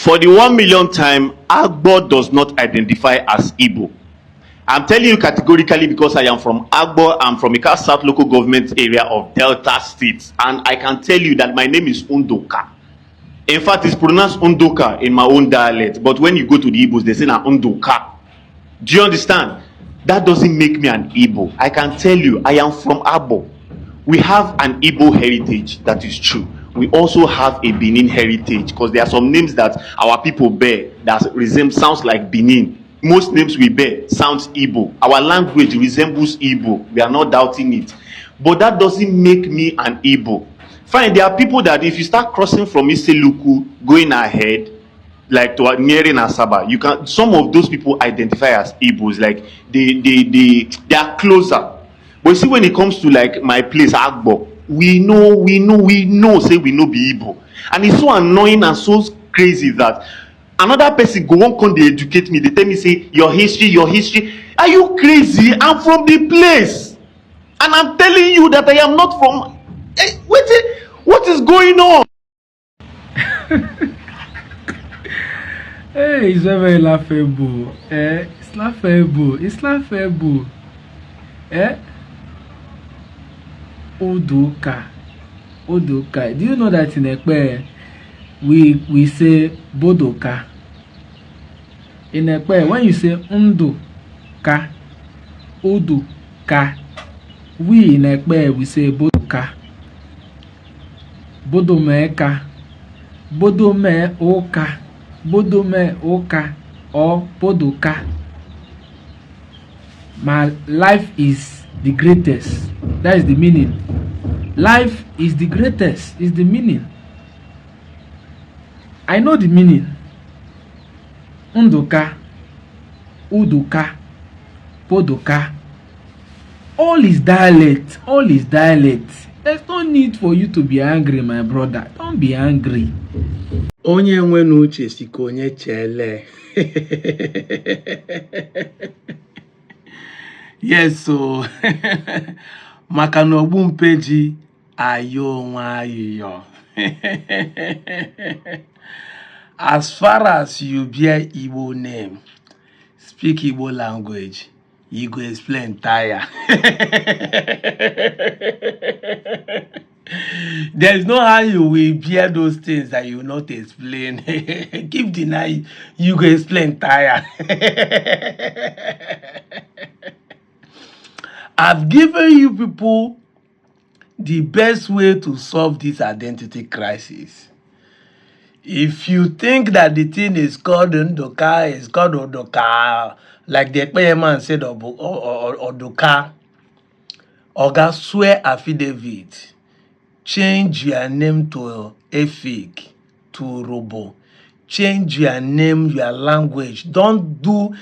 For the 1 million time, Agbor does not identify as Igbo. I'm telling you categorically because I am from Agbor. I'm from Ika South local government area of Delta State. And I can tell you that my name is Undoka. In fact, it's pronounced Undoka in my own dialect. But when you go to the Igbos, they say na Undoka. Do you understand? That doesn't make me an Igbo. I can tell you, I am from Agbor. We have an Igbo heritage, that is true. We also have a Benin heritage because there are some names that our people bear that sounds like Benin. Most names we bear sounds Igbo. Our language resembles Igbo. We are not doubting it. But that doesn't make me an Igbo. Fine, there are people that if you start crossing from Iseluku, going ahead, like to nearing Asaba, you can, some of those people identify as Igbos, like they are closer. But you see, when it comes to like my place, Agbor, we know, say we know be Igbo. And it's so annoying and so crazy that another person go on come they educate me, they tell me, say, your history. Are you crazy? I'm from the place. And I'm telling you that I am not from. What is going on? Hey, it's very laughable. It's laughable. It's laughable. Odoka. Do you know that in Ekpe we say Bodoka? In Ekpe, when you say Undoka, Odoka, we in Ekpe we say Bodoka. Bodomeka, Bodome Oka, Bodome Oka, or Bodoka. My life is the greatest. That is the meaning. Life is the greatest, is the meaning. I know the meaning. Undoka, Udoka, Bodoka. All is dialect. All is dialect. There's no need for you to be angry, my brother. Don't be angry. Onye nwe n'uche si ka onye chele. Yes, so maka na ogbu mpeji ayo nwa ayo. As far as you bear Igbo name, speak Igbo language, you go explain tire. There's no how you will bear those things that you will not explain. Keep denying, you go explain tire. I've given you people the best way to solve this identity crisis. If you think that the thing is called Ndoka, it's called Odoka, like the Ekpeye man said, Odoka, Oga swear affidavit, change your name to Efik, to Robo. Change your name, your language. Don't do,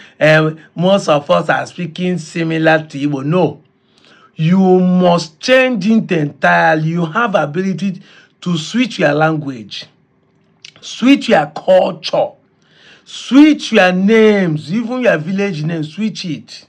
most of us are speaking similar to Igbo. No. You must change it entirely. You have ability to switch your language, switch your culture, switch your names, even your village name, switch it.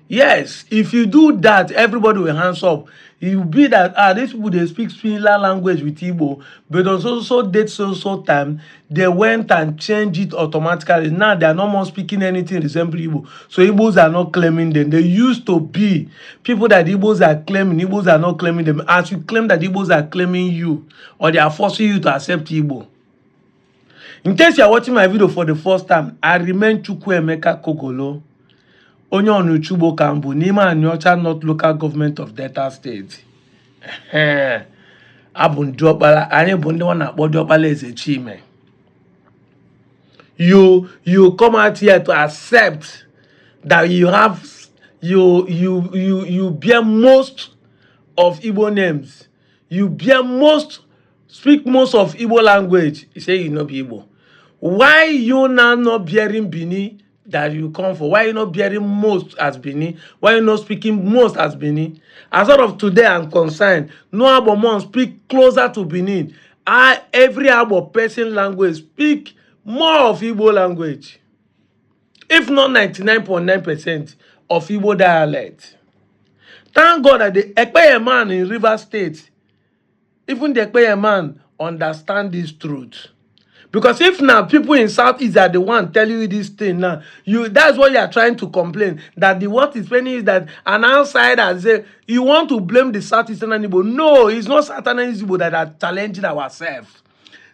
Yes, if you do that, everybody will hands up. It will be that these people they speak similar language with Igbo, but also date so time they went and changed it automatically. Now they are no more speaking anything resembling Igbo. So Igbos are not claiming them. They used to be people that Igbos are claiming. Igbos are not claiming them. As you claim that Igbos are claiming you, or they are forcing you to accept Igbo. In case you are watching my video for the first time, I remain Chukwuemeka Kogolo. Onye Onuchubo Kambu, Nima Anyocha North Local Government of Delta State. Abun Diopala, Anye Bundi wana Diopala is a chime. You come out here to accept that you have you bear most of Igbo names. You bear speak most of Igbo language. You say you know Igbo. Why you now not bearing Bini that you come for? Why you not bearing most as Bini? Why you not speaking most as Bini? As of today, I'm concerned. No Agbor speak closer to Benin. Every Agbor person language speak more of Igbo language. If not 99.9% of Igbo dialect. Thank God that the Ekpeye man in River State, even the Ekpeye man understand this truth. Because if now people in Southeast are the one telling you this thing now, that's what you are trying to complain. That the what is funny is that an outsider say you want to blame the Southeastern Igbo. No, it's not Southern Igbo that are challenging ourselves.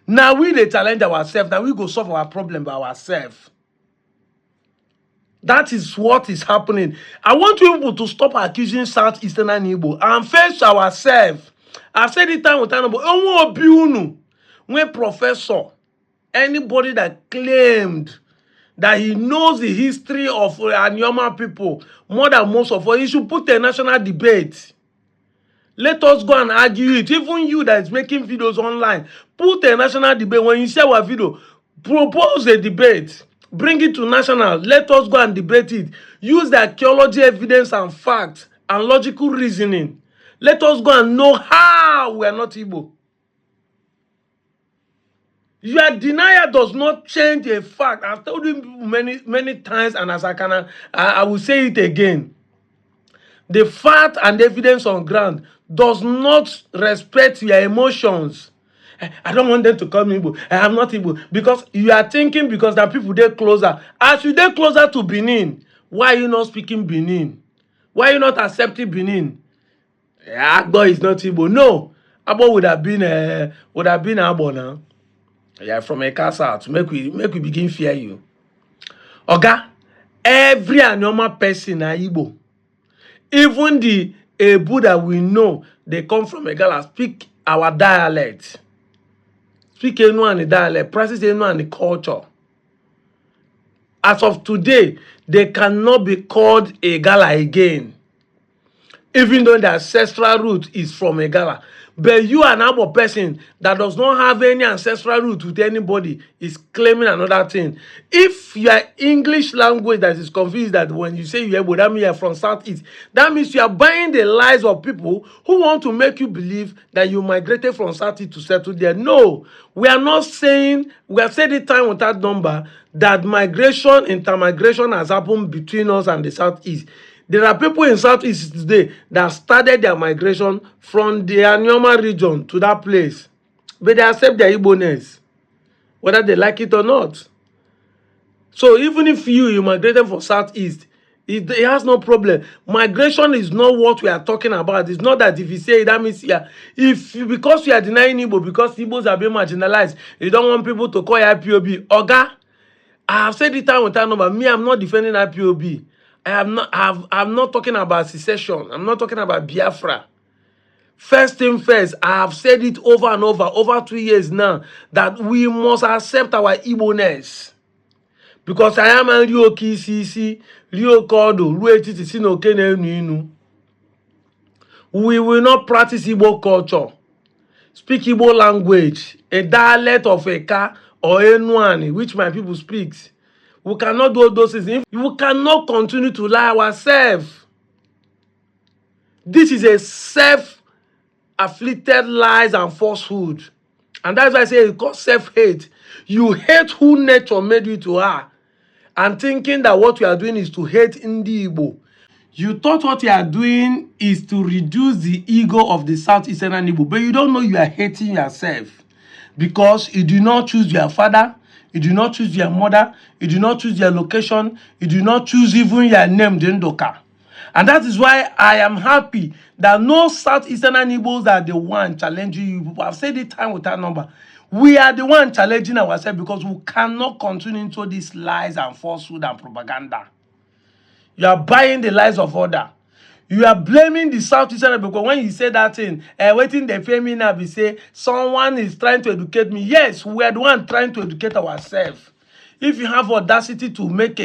Now we they challenge ourselves. Now we go solve our problem by ourselves. That is what is happening. I want you people to stop accusing Southeastern Igbo and face ourselves. I've said it time and time about when professor, anybody that claimed that he knows the history of Anyoma people more than most of us, he should put a national debate. Let us go and argue it. Even you that is making videos online, put a national debate. When you share our video, propose a debate. Bring it to national. Let us go and debate it. Use the archaeology evidence and facts and logical reasoning. Let us go and know how we are not Igbo. Your denial does not change a fact. I've told you many times, and as I will say it again. The fact and evidence on ground does not respect your emotions. I don't want them to call me Igbo. I am not Igbo. Because you are thinking because there are people there closer. As you there closer to Benin, why are you not speaking Benin? Why are you not accepting Benin? Agbor is not Igbo. No. Agbor would have been Agbor now. Yeah, from a castle to make we begin fear you. Oga, every normal person are Igbo. Even the Ebu that we know, they come from Egala, speak our dialect. Speak Enu and the dialect, practice Enu and the culture. As of today, they cannot be called Egala again. Even though the ancestral root is from Egala. But you an Agbor person that does not have any ancestral root with anybody is claiming another thing. If your English language that is confused that when you say you're Igbo, that means you're from Southeast, that means you are buying the lies of people who want to make you believe that you migrated from Southeast to settle there. No, we are not saying, we have said it time without number, that migration, intermigration has happened between us and the Southeast. There are people in Southeast today that started their migration from the Anyoma region to that place. But they accept their Igboness, whether they like it or not. So even if you migrated from Southeast, it has no problem. Migration is not what we are talking about. It's not that if you say it, that means because you are denying Igbo, because Igbos are being marginalized, you don't want people to call you IPOB. Oga, I have said it time and time over. Me, I'm not defending IPOB. I'm not talking about secession. I'm not talking about Biafra. First thing first, I have said it over and over 2 years now, that we must accept our Igboness. Because I am a Rio KCC, Rio Kodo, Ruetiti no Kene Ninu. We will not practice Igbo culture, speak Igbo language, a dialect of Eka or Enuani, which my people speak. We cannot do those things. We cannot continue to lie ourselves. This is a self-afflicted lies and falsehood. And that's why I say it's called self-hate. You hate who nature made you to are. And thinking that what you are doing is to hate Ndi Igbo. You thought what you are doing is to reduce the ego of the Southeastern Igbo. But you don't know you are hating yourself. Because you do not choose your father. You do not choose your mother. You do not choose your location. You do not choose even your name, Dendoka. And that is why I am happy that no Southeastern Igbos are the one challenging you. I've said it time without number. We are the one challenging ourselves because we cannot continue into these lies and falsehood and propaganda. You are buying the lies of others. You are blaming the Southeastern because when you say that thing, waiting the family now be say someone is trying to educate me. Yes, we are the one trying to educate ourselves. If you have audacity to make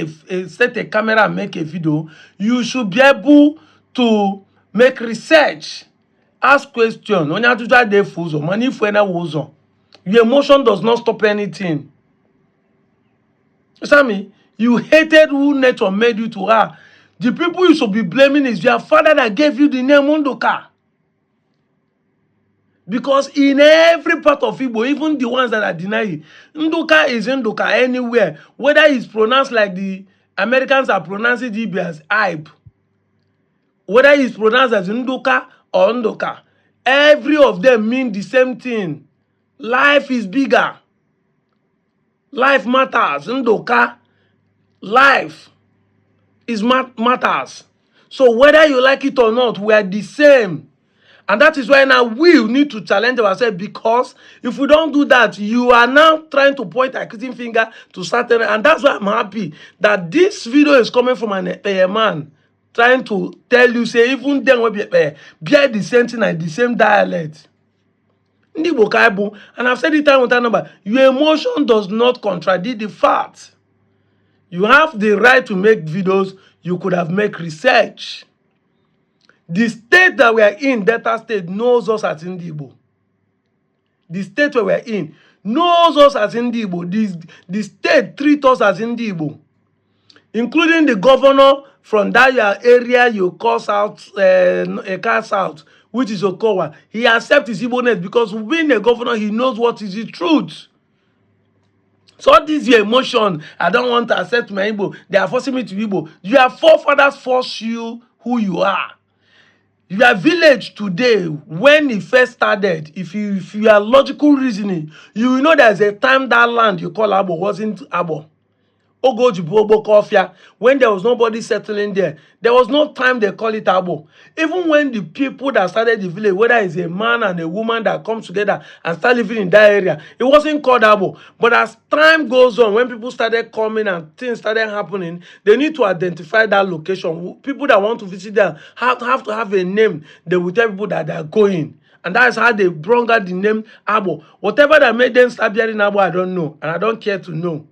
set a camera and make a video, you should be able to make research, ask questions. When you try to fuzo, money for any wuzo. Your emotion does not stop anything. You see me? You hated who nature made you to are. The people you should be blaming is your father that gave you the name Ndoka. Because in every part of Igbo, even the ones that are denying, Ndoka is Ndoka anywhere. Whether it's pronounced like the Americans are pronouncing it as Ibe. Whether it's pronounced as Ndoka or Ndoka. Every of them mean the same thing. Life is bigger. Life matters. Ndoka. Life is matters. So whether you like it or not, we are the same. And that is why now we need to challenge ourselves, because if we don't do that, you are now trying to point a accusing finger to certain. And that's why I'm happy that this video is coming from a man trying to tell you, say, even then, we be the same thing and the same dialect. And I've said it time with that number. Your emotion does not contradict the fact. You have the right to make videos. You could have made research. The state that we are in, Delta State, knows us as Igbo. The state where we are in knows us as Igbo. The state treats us as Igbo, including the governor from that area you call South, South, which is Okowa. He accepts his Igboness because being a governor, he knows what is the truth. So this is your emotion. I don't want to accept my Igbo. They are forcing me to Igbo. Your forefathers force you who you are. Your village today, when it first started, if you are logical reasoning, you will know there's a time that land you call Agbor wasn't Agbor. When there was nobody settling there, there was no time they call it Agbor. Even when the people that started the village, whether it's a man and a woman that comes together and start living in that area, it wasn't called Agbor. But as time goes on, when people started coming and things started happening, they need to identify that location. People that want to visit there have to have a name. They will tell people that they are going. And that's how they brought out the name Agbor. Whatever that made them start bearing Agbor, I don't know. And I don't care to know.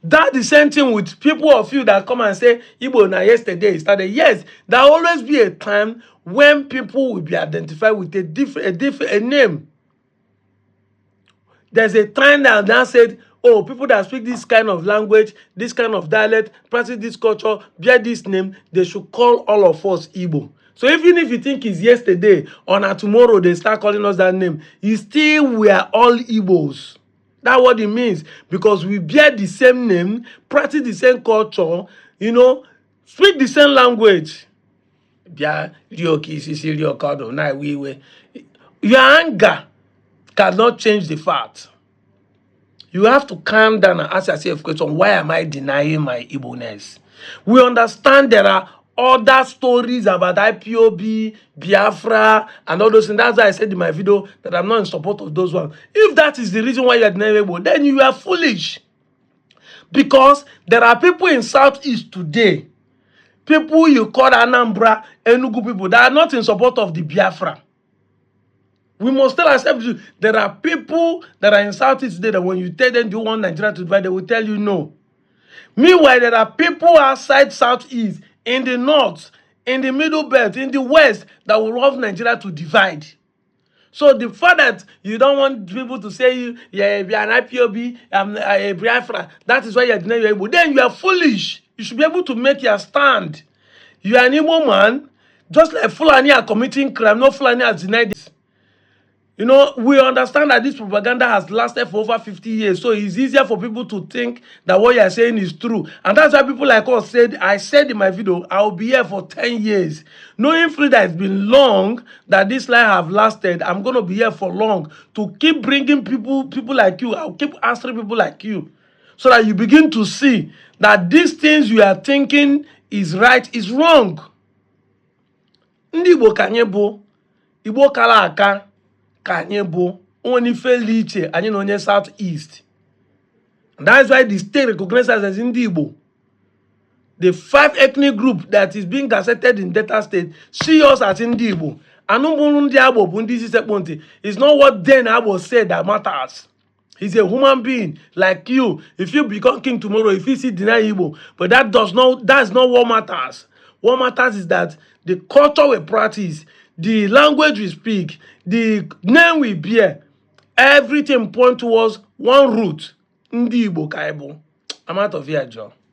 That's the same thing with people of you that come and say, Igbo na yesterday started. Yes, there will always be a time when people will be identified with a name. There's a time that now said, oh, people that speak this kind of language, this kind of dialect, practice this culture, bear this name, they should call all of us Igbo. So even if you think it's yesterday or now tomorrow they start calling us that name, we are all Igbos. That's what it means, because we bear the same name, practice the same culture, speak the same language. Your anger cannot change the fact. You have to calm down and ask yourself a question, why am I denying my Igboness? We understand there are other stories about IPOB, Biafra, and all those things. That's why I said in my video that I'm not in support of those ones. If that is the reason why you are denying Igbo, then you are foolish. Because there are people in Southeast today, people you call Anambra, Enugu people, that are not in support of the Biafra. We must still accept you. There are people that are in Southeast today that when you tell them you want Nigeria to divide, they will tell you no. Meanwhile, there are people outside Southeast, in the north, in the middle belt, in the west, that will love Nigeria to divide. So the fact that you don't want people to say you are an IPOB, a Biafra, that is why you are denying your Igbo. Then you are foolish. You should be able to make your stand. You are an Igbo man, just like Fulani are committing crime. No Fulani has denied this. We understand that this propaganda has lasted for over 50 years. So it's easier for people to think that what you are saying is true. And that's why people like us I said in my video, I will be here for 10 years. Knowing fully that it's been long that this life have lasted, I'm going to be here for long to keep bringing people like you. I'll keep answering people like you, so that you begin to see that these things you are thinking is right is wrong. Ndị Igbo ka anyị bụ Igbo kara aka. Kanyebo only fell iche and onye Southeast. That's why the state recognizes us as Igbo. The 5 ethnic group that is being gazetted in Delta State see us as Igbo. It's not what then Agbor said that matters. He's a human being like you. If you become king tomorrow, if you see deny Igbo, but that's not what matters. What matters is that the culture we practice, the language we speak, the name we bear, everything point towards one root. Ndi Igbo ka Igbo. I'm out of here, Joe.